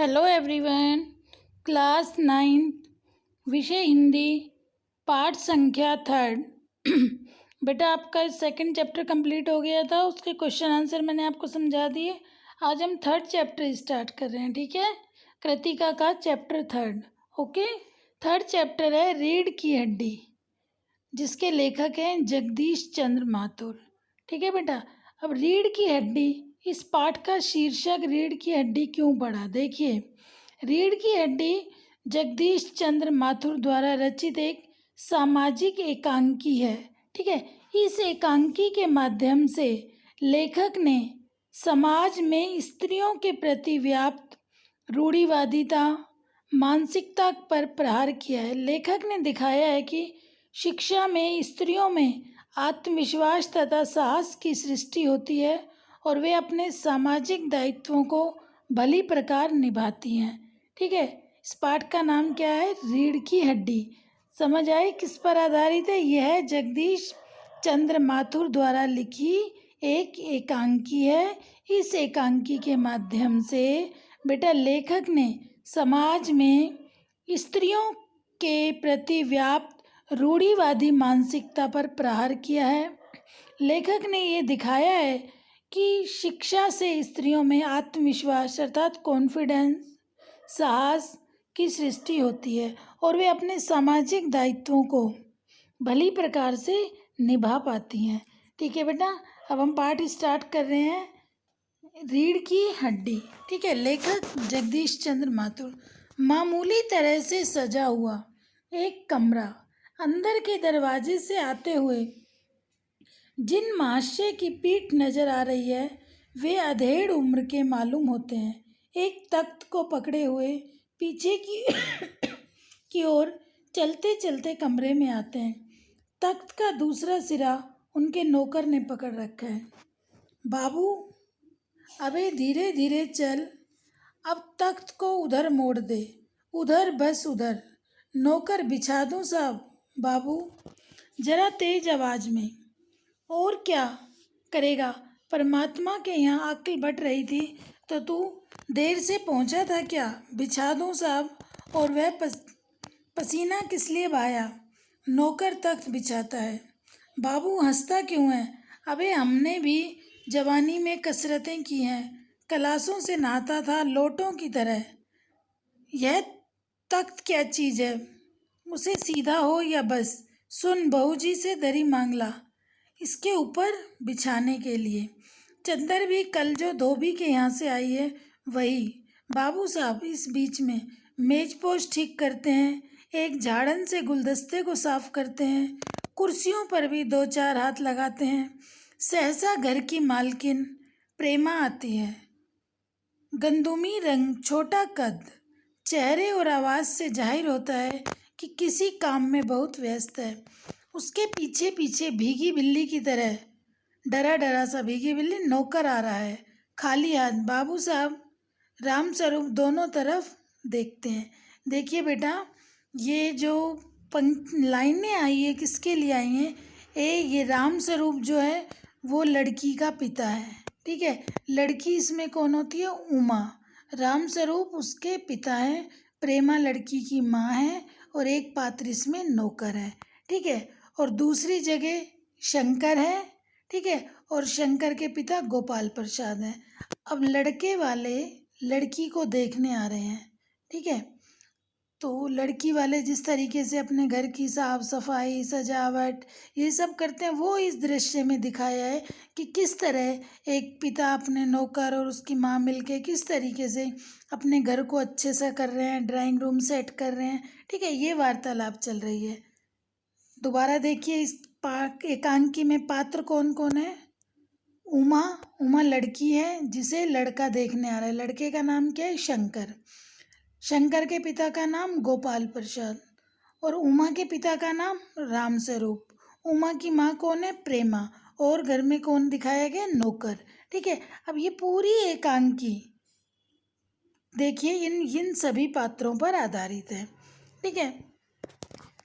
Hello everyone. Class 9th विषय हिंदी पाठ संख्या 3rd। बेटा आपका सेकंड चैप्टर कंप्लीट हो गया था, उसके क्वेश्चन आंसर मैंने आपको समझा दिए। आज हम 3rd चैप्टर स्टार्ट कर रहे हैं, ठीक है। कृतिका का chapter 3rd। Okay, 3rd chapter है रीढ़ की हड्डी, जिसके लेखक हैं जगदीश चंद्र माथुर। ठीक है बेटा। अब रीढ़ की हड्डी, इस पाठ का शीर्षक रीढ़ की हड्डी क्यों पढ़ा। देखिए, रीढ़ की हड्डी जगदीश चंद्र माथुर द्वारा रचित एक सामाजिक एकांकी है। ठीक है। इस एकांकी के माध्यम से लेखक ने समाज में स्त्रियों के प्रति व्याप्त रूढ़िवादिता मानसिकता पर प्रहार किया है। लेखक ने दिखाया है कि शिक्षा में स्त्रियों में आत्मविश्वास तथा साहस की सृष्टि होती है और वे अपने सामाजिक दायित्वों को भली प्रकार निभाती हैं। ठीक है। इस पाठ का नाम क्या है? रीढ़ की हड्डी। समझ आए किस पर आधारित है? यह है जगदीश चंद्र माथुर द्वारा लिखी एक एकांकी है। इस एकांकी के माध्यम से बेटा लेखक ने समाज में स्त्रियों के प्रति व्याप्त रूढ़िवादी मानसिकता पर प्रहार किया है। लेखक ने ये दिखाया है कि शिक्षा से स्त्रियों में आत्मविश्वास अर्थात कॉन्फिडेंस, साहस की सृष्टि होती है और वे अपने सामाजिक दायित्वों को भली प्रकार से निभा पाती हैं। ठीक है बेटा, अब हम पाठ स्टार्ट कर रहे हैं। रीढ़ की हड्डी। ठीक है। लेखक जगदीश चंद्र माथुर। मामूली तरह से सजा हुआ एक कमरा, अंदर के दरवाजे से आते हुए जिन महाशय की पीठ नजर आ रही है वे अधेड़ उम्र के मालूम होते हैं। एक तख्त को पकड़े हुए पीछे की ओर चलते चलते कमरे में आते हैं। तख्त का दूसरा सिरा उनके नौकर ने पकड़ रखा है। बाबू, अबे धीरे धीरे चल, अब तख्त को उधर मोड़ दे, उधर बस उधर। नौकर, बिछा दूं साहब। बाबू जरा तेज आवाज में। और क्या करेगा, परमात्मा के यहाँ अक्ल बट रही थी तो तू देर से पहुँचा था क्या? बिछा दूं साहब। और वह पसीना किस लिए बहाया? नौकर तख्त बिछाता है। बाबू हंसता क्यों है? अबे हमने भी जवानी में कसरतें की हैं, कलासों से नहाता था लोटों की तरह। यह तख्त क्या चीज़ है? उसे सीधा हो या बस। सुन, बहू जी से दरी मांग ला इसके ऊपर बिछाने के लिए। चद्दर भी कल जो धोबी के यहाँ से आई है वही। बाबू साहब इस बीच में मेज पोछ ठीक करते हैं, एक झाड़न से गुलदस्ते को साफ करते हैं, कुर्सियों पर भी दो चार हाथ लगाते हैं। सहसा घर की मालकिन प्रेमा आती है। गंदुमी रंग, छोटा कद, चेहरे और आवाज़ से जाहिर होता है कि किसी काम में बहुत व्यस्त है। उसके पीछे पीछे भीगी बिल्ली की तरह, डरा डरा सा भीगी बिल्ली, नौकर आ रहा है खाली हाथ। बाबू साहब राम स्वरूप दोनों तरफ देखते हैं। देखिए बेटा, ये जो लाइनें आई है किसके लिए आई हैं? ये राम स्वरूप जो है वो लड़की का पिता है। ठीक है। लड़की इसमें कौन होती है? उमा। राम स्वरूप उसके पिता हैं, प्रेमा लड़की की माँ है और एक पात्र इसमें नौकर है। ठीक है। और दूसरी जगह शंकर है। ठीक है। और शंकर के पिता गोपाल प्रसाद हैं। अब लड़के वाले लड़की को देखने आ रहे हैं। ठीक है। तो लड़की वाले जिस तरीके से अपने घर की साफ सफाई, सजावट ये सब करते हैं, वो इस दृश्य में दिखाया है कि किस तरह एक पिता अपने नौकर और उसकी माँ मिलके किस तरीके से अपने घर को अच्छे से कर रहे हैं, ड्राइंग रूम सेट कर रहे हैं। ठीक है। ये वार्तालाप चल रही है। दोबारा देखिए, इस एकांकी में पात्र कौन कौन है? उमा। उमा लड़की है जिसे लड़का देखने आ रहा है। लड़के का नाम क्या है? शंकर। शंकर के पिता का नाम गोपाल प्रसाद और उमा के पिता का नाम राम स्वरूप। उमा की माँ कौन है? प्रेमा। और घर में कौन दिखाया गया? नौकर। ठीक है। अब ये पूरी एकांकी देखिए इन सभी पात्रों पर आधारित है। ठीक है।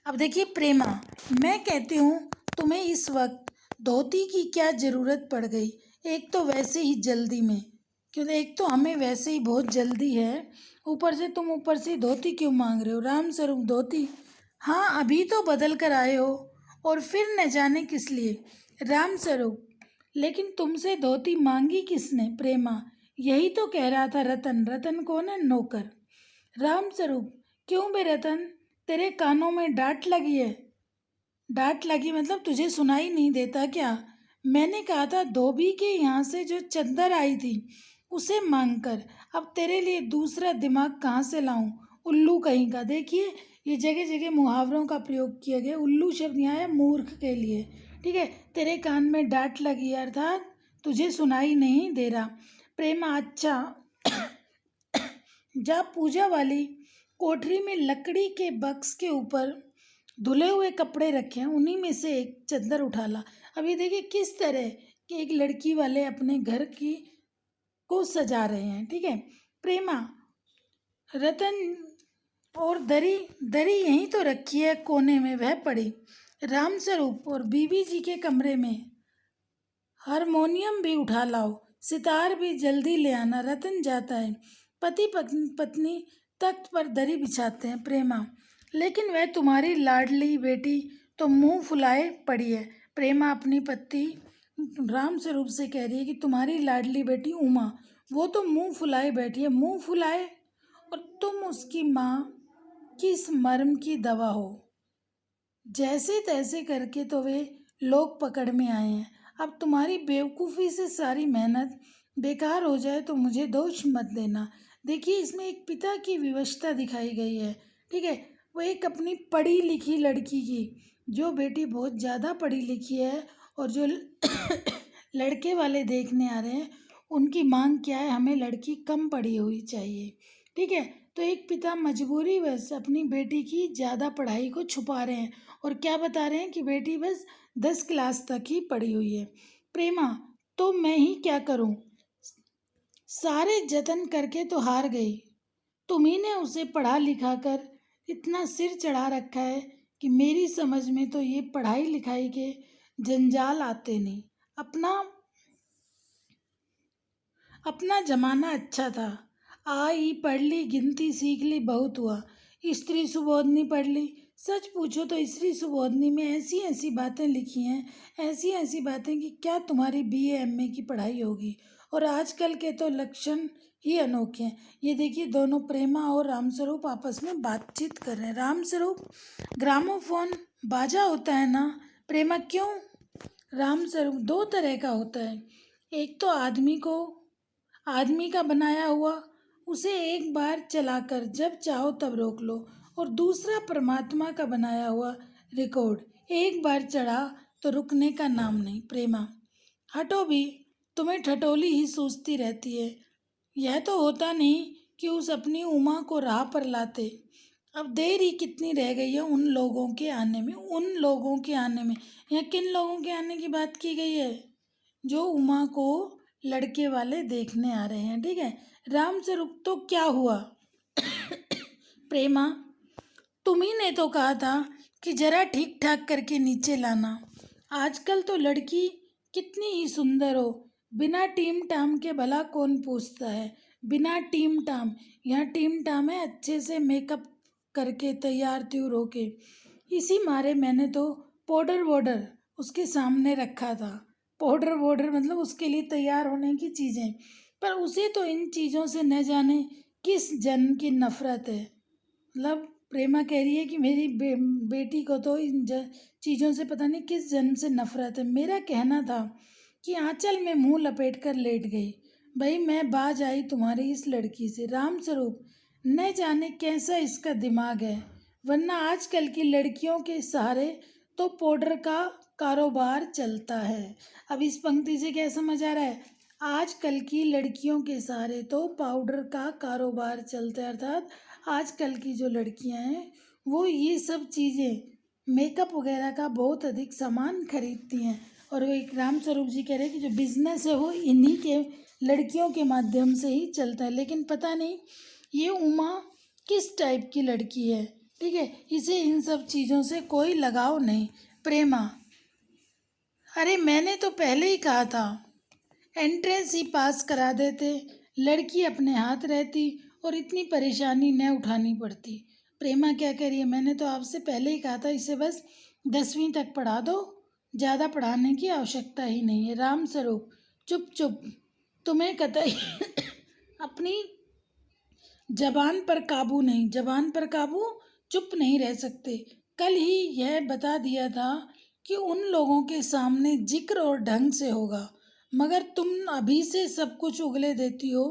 अब देखिए प्रेमा, मैं कहती हूँ तुम्हें इस वक्त धोती की क्या ज़रूरत पड़ गई? एक तो वैसे ही जल्दी में। क्योंकि एक तो हमें वैसे ही बहुत जल्दी है, ऊपर से तुम ऊपर से धोती क्यों मांग रहे हो? राम स्वरूप धोती? हाँ, अभी तो बदल कर आए हो और फिर न जाने किस लिए। राम स्वरूप, लेकिन तुमसे धोती मांगी किसने? प्रेमा, यही तो कह रहा था रतन। रतन कौन है? नौकर। राम स्वरूप, क्यों बे रतन, तेरे कानों में डांट लगी है? डांट लगी मतलब तुझे सुनाई नहीं देता क्या? मैंने कहा था धोबी के यहाँ से जो चद्दर आई थी उसे मांग कर। अब तेरे लिए दूसरा दिमाग कहाँ से लाऊं? उल्लू कहीं का। देखिए, ये जगह जगह मुहावरों का प्रयोग किया गया। उल्लू शब्द यहाँ है मूर्ख के लिए। ठीक है, तेरे कान में डांट लगी अर्थात तुझे सुनाई नहीं दे रहा। प्रेमा, अच्छा जा पूजा वाली कोठरी में लकड़ी के बक्स के ऊपर धुले हुए कपड़े रखे हैं, उन्हीं में से एक चद्दर उठा ला। अब ये देखिए किस तरह कि एक लड़की वाले अपने घर की को सजा रहे हैं। ठीक है प्रेमा, रतन और दरी दरी यहीं तो रखी है कोने में, वह पड़ी। रामस्वरूप, और बीबी जी के कमरे में हारमोनियम भी उठा लाओ, सितार भी जल्दी ले आना, रतन जाता है। पति पत्नी तख्त पर दरी बिछाते हैं। प्रेमा, लेकिन वह तुम्हारी लाडली बेटी तो मुंह फुलाए पड़ी है। प्रेमा अपनी पति राम स्वरूप से कह रही है कि तुम्हारी लाडली बेटी उमा, वो तो मुंह फुलाए बैठी है। मुंह फुलाए? और तुम उसकी माँ किस मर्म की दवा हो? जैसे तैसे करके तो वे लोग पकड़ में आए हैं। अब तुम्हारी बेवकूफ़ी से सारी मेहनत बेकार हो जाए तो मुझे दोष मत देना। देखिए, इसमें एक पिता की विवशता दिखाई गई है। ठीक है, वो एक अपनी पढ़ी लिखी लड़की की, जो बेटी बहुत ज़्यादा पढ़ी लिखी है और जो लड़के वाले देखने आ रहे हैं, उनकी मांग क्या है? हमें लड़की कम पढ़ी हुई चाहिए। ठीक है, तो एक पिता मजबूरीवश अपनी बेटी की ज़्यादा पढ़ाई को छुपा रहे हैं और क्या बता रहे हैं कि बेटी बस 10 क्लास तक ही पढ़ी हुई है। प्रेमा, तो मैं ही क्या करूं? सारे जतन करके तो हार गई। तुम्ही ने उसे पढ़ा लिखा कर इतना सिर चढ़ा रखा है कि मेरी समझ में तो ये पढ़ाई लिखाई के जंजाल आते नहीं। अपना अपना जमाना अच्छा था। आई पढ़ ली, गिनती सीख ली, बहुत हुआ। स्त्री सुबोधनी पढ़ ली। सच पूछो तो स्त्री सुबोधनी में ऐसी ऐसी बातें लिखी हैं, ऐसी ऐसी बातें कि क्या तुम्हारी बीए एमए की पढ़ाई होगी। और आजकल के तो लक्षण ही अनोखे हैं। ये देखिए, दोनों प्रेमा और रामस्वरूप आपस में बातचीत कर रहे हैं। रामस्वरूप, ग्रामोफोन बाजा होता है ना? प्रेमा, क्यों? रामस्वरूप, दो तरह का होता है। एक तो आदमी का बनाया हुआ, उसे एक बार चलाकर जब चाहो तब रोक लो। और दूसरा परमात्मा का बनाया हुआ रिकॉर्ड, एक बार चढ़ा तो रुकने का नाम नहीं। प्रेमा, हटो भी, तुम्हें ठटोली ही सूझती रहती है। यह तो होता नहीं कि उस अपनी उमा को राह पर लाते। अब देर ही कितनी रह गई है उन लोगों के आने में, उन लोगों के आने में। यहाँ किन लोगों के आने की बात की गई है? जो उमा को लड़के वाले देखने आ रहे हैं। ठीक है, राम स्वरूप, तो क्या हुआ? प्रेमा, तुम्ही ने तो कहा था कि जरा ठीक ठाक करके नीचे लाना। आजकल तो लड़की कितनी ही सुंदर हो, बिना टीम टाम के भला कौन पूछता है? बिना टीम टाम, यहाँ टीम टाम है अच्छे से मेकअप करके तैयार त्यूर होके। इसी मारे मैंने तो पाउडर वाउडर उसके सामने रखा था। पाउडर वाउडर मतलब उसके लिए तैयार होने की चीज़ें, पर उसे तो इन चीज़ों से न जाने किस जन्म की नफरत है। मतलब प्रेमा कह रही है कि मेरी बेटी को तो इन चीज़ों से पता नहीं किस जन्म से नफरत है। मेरा कहना था कि आंचल में मुंह लपेट कर लेट गई। भाई, मैं बाज आई तुम्हारी इस लड़की से। राम स्वरूप, न जाने कैसा इसका दिमाग है, वरना आजकल की लड़कियों के सहारे तो पाउडर का कारोबार चलता है। अब इस पंक्ति से क्या समझ आ रहा है? आजकल की लड़कियों के सहारे तो पाउडर का कारोबार चलता है, अर्थात आजकल की जो लड़कियां हैं वो ये सब चीज़ें मेकअप वगैरह का बहुत अधिक सामान खरीदती हैं। और वो एक राम स्वरूप जी कह रहे हैं कि जो बिजनेस है वो इन्हीं के लड़कियों के माध्यम से ही चलता है। लेकिन पता नहीं ये उमा किस टाइप की लड़की है। ठीक है, इसे इन सब चीज़ों से कोई लगाव नहीं। प्रेमा, अरे मैंने तो पहले ही कहा था एंट्रेंस ही पास करा देते, लड़की अपने हाथ रहती और इतनी परेशानी न उठानी पड़ती। प्रेमा क्या कह रही है, मैंने तो आपसे पहले ही कहा था इसे बस 10वीं तक पढ़ा दो, ज़्यादा पढ़ाने की आवश्यकता ही नहीं है। राम स्वरूप चुप चुप, तुम्हें कतई अपनी जबान पर काबू नहीं, जबान पर काबू, चुप नहीं रह सकते। कल ही यह बता दिया था कि उन लोगों के सामने जिक्र और ढंग से होगा, मगर तुम अभी से सब कुछ उगले देती हो।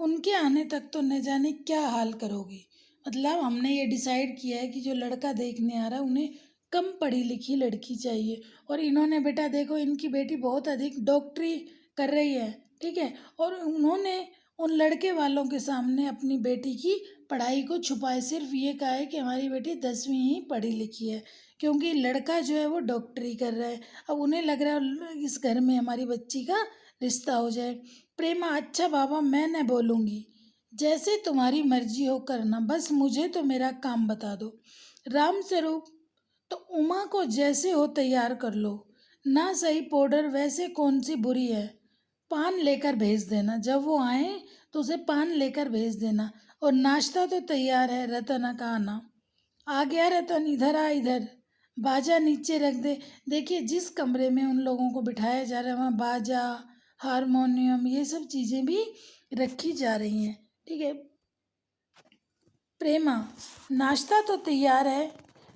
उनके आने तक तो न जाने क्या हाल करोगी। मतलब हमने ये डिसाइड किया है कि जो लड़का देखने आ रहा है उन्हें कम पढ़ी लिखी लड़की चाहिए। और इन्होंने बेटा देखो, इनकी बेटी बहुत अधिक डॉक्टरी कर रही है, ठीक है, और उन्होंने उन लड़के वालों के सामने अपनी बेटी की पढ़ाई को छुपाए, सिर्फ ये कहा है कि हमारी बेटी 10वीं ही पढ़ी लिखी है, क्योंकि लड़का जो है वो डॉक्टरी कर रहा है। अब उन्हें लग रहा है इस घर में हमारी बच्ची का रिश्ता हो जाए। प्रेमा अच्छा बाबा, मैं न बोलूँगी, जैसे तुम्हारी मर्जी हो करना, बस मुझे तो मेरा काम बता दो। राम स्वरूप तो उमा को जैसे हो तैयार कर लो, ना सही पाउडर वैसे कौन सी बुरी है। पान लेकर भेज देना, जब वो आए तो उसे पान लेकर भेज देना। और नाश्ता तो तैयार है, रतन का आना। आ गया रतन, इधर आ इधर, बाजा नीचे रख दे। देखिए जिस कमरे में उन लोगों को बिठाया जा रहा है वहाँ बाजा, हारमोनियम, ये सब चीज़ें भी रखी जा रही हैं, ठीक है। प्रेमा नाश्ता तो तैयार है,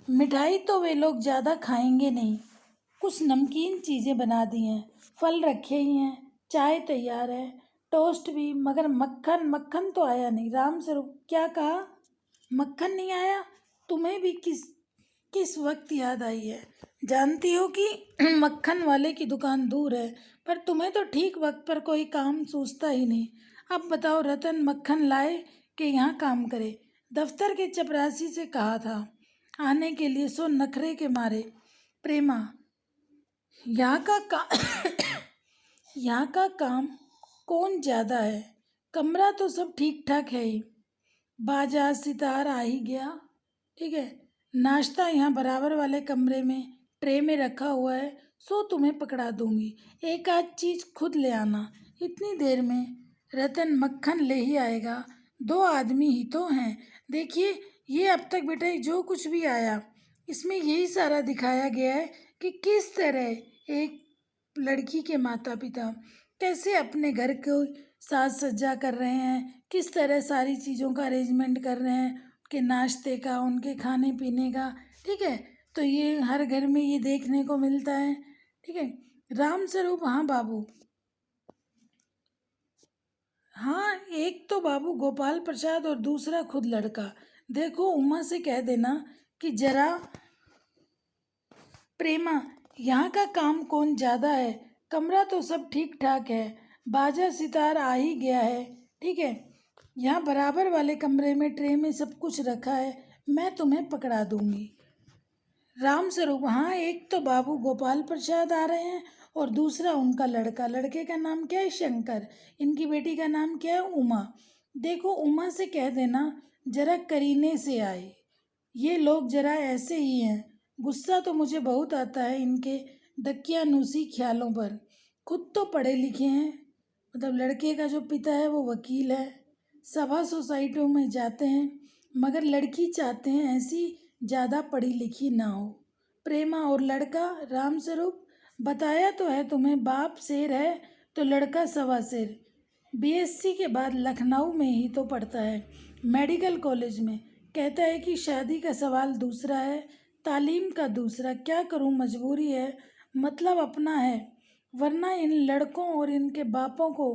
मिठाई तो वे लोग ज़्यादा खाएंगे नहीं, कुछ नमकीन चीज़ें बना दी हैं, फल रखे ही हैं, चाय तैयार है, टोस्ट भी, मगर मक्खन, मक्खन तो आया नहीं। राम स्वरूप क्या कहा, मक्खन नहीं आया? तुम्हें भी किस किस वक्त याद आई है? जानती हो कि मक्खन वाले की दुकान दूर है, पर तुम्हें तो ठीक वक्त पर कोई काम सूझता ही नहीं। अब बताओ रतन मक्खन लाए कि यहाँ काम करे? दफ्तर के चपरासी से कहा था आने के लिए, सो नखरे के मारे। प्रेमा यहाँ का का यहाँ का काम कौन ज़्यादा है, कमरा तो सब ठीक ठाक है ही, बाजा सितार आ ही गया, ठीक है। नाश्ता यहाँ बराबर वाले कमरे में ट्रे में रखा हुआ है, सो तुम्हें पकड़ा दूंगी, एक आध चीज़ खुद ले आना। इतनी देर में रतन मक्खन ले ही आएगा, 2 आदमी ही तो हैं। देखिए ये अब तक बेटा जो कुछ भी आया इसमें यही सारा दिखाया गया है कि किस तरह एक लड़की के माता पिता कैसे अपने घर को साज सज्जा कर रहे हैं, किस तरह सारी चीज़ों का अरेंजमेंट कर रहे हैं, उनके नाश्ते का, उनके खाने पीने का, ठीक है। तो ये हर घर में ये देखने को मिलता है, ठीक है। राम स्वरूप हाँ बाबू, हाँ एक तो बाबू गोपाल प्रसाद और दूसरा खुद लड़का। देखो उमा से कह देना कि जरा प्रेमा यहाँ का काम कौन ज़्यादा है, कमरा तो सब ठीक ठाक है, बाजा सितार आ ही गया है, ठीक है। यहाँ बराबर वाले कमरे में ट्रे में सब कुछ रखा है, मैं तुम्हें पकड़ा दूंगी। राम स्वरूप हाँ एक तो बाबू गोपाल प्रसाद आ रहे हैं और दूसरा उनका लड़का, लड़के का नाम क्या है, शंकर, इनकी बेटी का नाम क्या है, उमा। देखो उमा से कह देना जरा करीने से आए, ये लोग जरा ऐसे ही हैं, गुस्सा तो मुझे बहुत आता है इनके दकियानूसी ख्यालों पर। खुद तो पढ़े लिखे हैं, मतलब लड़के का जो पिता है वो वकील है, सभा सोसाइटियों में जाते हैं, मगर लड़की चाहते हैं ऐसी ज़्यादा पढ़ी लिखी ना हो। प्रेमा और लड़का राम स्वरूप बताया तो है तुम्हें, बाप शेर है तो लड़का सवा शेर। बीएससी के बाद लखनऊ में ही तो पढ़ता है, मेडिकल कॉलेज में। कहता है कि शादी का सवाल दूसरा है, तालीम का दूसरा। क्या करूं, मजबूरी है, मतलब अपना है, वरना इन लड़कों और इनके बापों को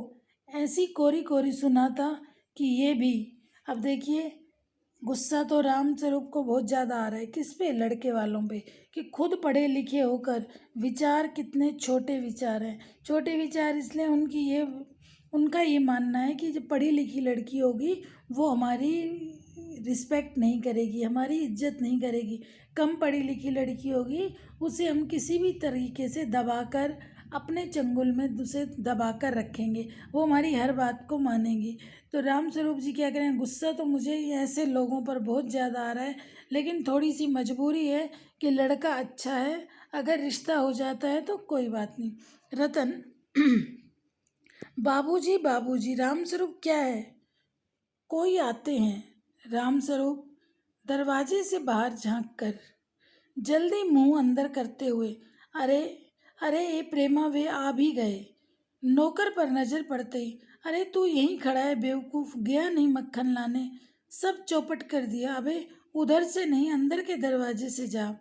ऐसी कोरी कोरी सुनाता कि ये भी। अब देखिए गुस्सा तो राम स्वरूप को बहुत ज़्यादा आ रहा है, किस पे, लड़के वालों पे, कि खुद पढ़े लिखे होकर विचार कितने छोटे विचार हैं। छोटे विचार इसलिए उनका ये मानना है कि जो पढ़ी लिखी लड़की होगी वो हमारी रिस्पेक्ट नहीं करेगी, हमारी इज्जत नहीं करेगी। कम पढ़ी लिखी लड़की होगी उसे हम किसी भी तरीके से दबाकर अपने चंगुल में उसे दबाकर रखेंगे, वो हमारी हर बात को मानेगी। तो राम स्वरूप जी क्या करें, गुस्सा तो मुझे ऐसे लोगों पर बहुत ज़्यादा आ रहा है, लेकिन थोड़ी सी मजबूरी है कि लड़का अच्छा है, अगर रिश्ता हो जाता है तो कोई बात नहीं। रतन बाबूजी बाबूजी रामस्वरूप क्या है? कोई आते हैं। रामस्वरूप दरवाजे से बाहर झांक कर जल्दी मुंह अंदर करते हुए, अरे अरे ये प्रेमा वे आ भी गए। नौकर पर नजर पड़ते ही, अरे तू यहीं खड़ा है बेवकूफ, गया नहीं मक्खन लाने? सब चौपट कर दिया। अबे उधर से नहीं, अंदर के दरवाजे से जा।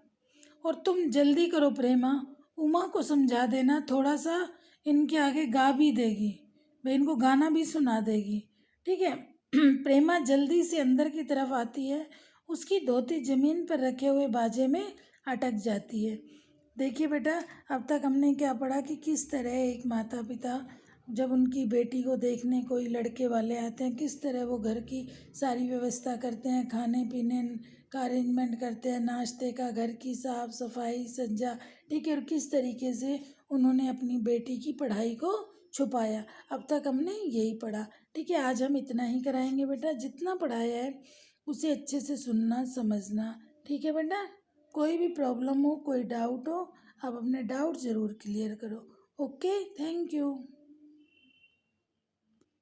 और तुम जल्दी करो प्रेमा, उमा को समझा देना थोड़ा सा, इनके आगे गा भी देगी, मैं इनको गाना भी सुना देगी, ठीक है। प्रेमा जल्दी से अंदर की तरफ आती है, उसकी धोती जमीन पर रखे हुए बाजे में अटक जाती है। देखिए बेटा, अब तक हमने क्या पढ़ा कि किस तरह एक माता पिता जब उनकी बेटी को देखने कोई लड़के वाले आते हैं, किस तरह वो घर की सारी व्यवस्था करते हैं, खाने पीने का अरेंजमेंट करते हैं, नाश्ते का, घर की साफ सफाई सज्जा, ठीक है। और किस तरीके से उन्होंने अपनी बेटी की पढ़ाई को छुपाया। अब तक हमने यही पढ़ा, ठीक है। आज हम इतना ही कराएंगे बेटा, जितना पढ़ाया है उसे अच्छे से सुनना समझना, ठीक है बेटा। कोई भी प्रॉब्लम हो, कोई डाउट हो, आप अपने डाउट ज़रूर क्लियर करो। Okay, thank you.